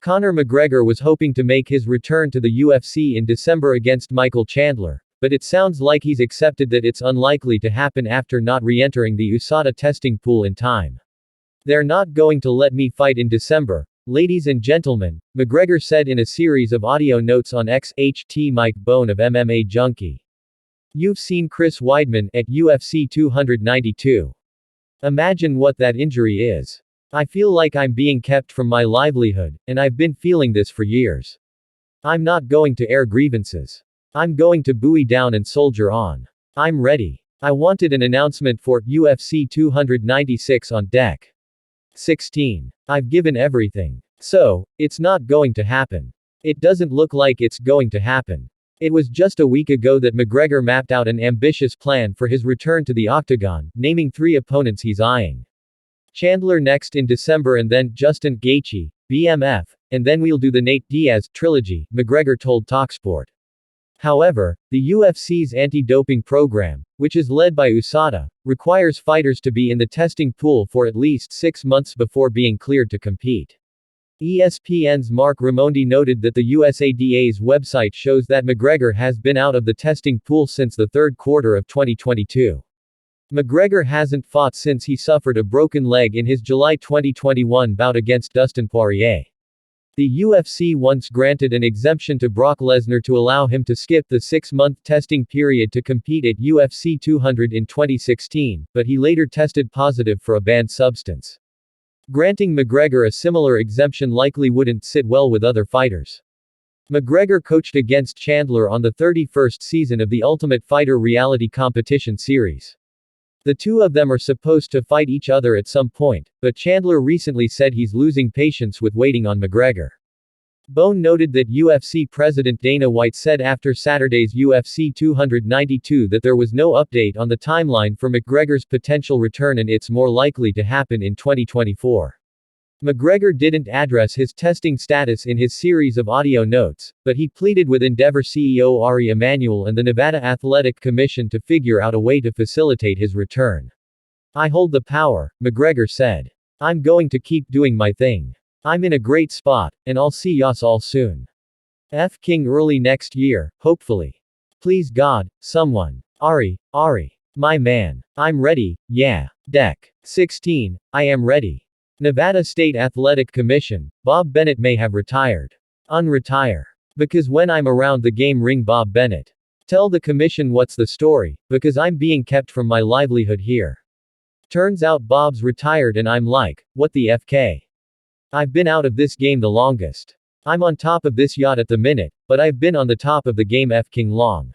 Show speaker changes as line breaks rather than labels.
Conor McGregor was hoping to make his return to the UFC in December against Michael Chandler, but it sounds like he's accepted that it's unlikely to happen after not re-entering the USADA testing pool in time. "They're not going to let me fight in December, ladies and gentlemen," McGregor said in a series of audio notes on X. Mike Bohn of MMA Junkie. "You've seen Chris Weidman at UFC 292. Imagine what that injury is. I feel like I'm being kept from my livelihood, and I've been feeling this for years. I'm not going to air grievances. I'm going to buoy down and soldier on. I'm ready. I wanted an announcement for UFC 296 on deck. 16. I've given everything. So, it's not going to happen. It doesn't look like it's going to happen." It was just a week ago that McGregor mapped out an ambitious plan for his return to the Octagon, naming 3 opponents he's eyeing. Chandler next in December and then Justin Gaethje, BMF, and then we'll do the Nate Diaz trilogy, McGregor told TalkSport. However, the UFC's anti-doping program, which is led by USADA, requires fighters to be in the testing pool for at least 6 months before being cleared to compete. ESPN's Mark Raimondi noted that the USADA's website shows that McGregor has been out of the testing pool since the third quarter of 2022. McGregor hasn't fought since he suffered a broken leg in his July 2021 bout against Dustin Poirier. The UFC once granted an exemption to Brock Lesnar to allow him to skip the 6-month testing period to compete at UFC 200 in 2016, but he later tested positive for a banned substance. Granting McGregor a similar exemption likely wouldn't sit well with other fighters. McGregor coached against Chandler on the 31st season of the Ultimate Fighter reality competition series. The two of them are supposed to fight each other at some point, but Chandler recently said he's losing patience with waiting on McGregor. Bohn noted that UFC President Dana White said after Saturday's UFC 292 that there was no update on the timeline for McGregor's potential return and it's more likely to happen in 2024. McGregor didn't address his testing status in his series of audio notes, but he pleaded with Endeavor CEO Ari Emanuel and the Nevada Athletic Commission to figure out a way to facilitate his return. "I hold the power," McGregor said. "I'm going to keep doing my thing. I'm in a great spot, and I'll see y'all all soon. King early next year, hopefully. Please God, someone. Ari, my man. I'm ready, yeah. Deck. 16, I am ready." Nevada State Athletic Commission, Bob Bennett may have retired. Unretire. "Because when I'm around the game ring Bob Bennett. Tell the commission what's the story, because I'm being kept from my livelihood here. Turns out Bob's retired and I'm like, what the FK? I've been out of this game the longest. I'm on top of this yacht at the minute, but I've been on the top of the game King long.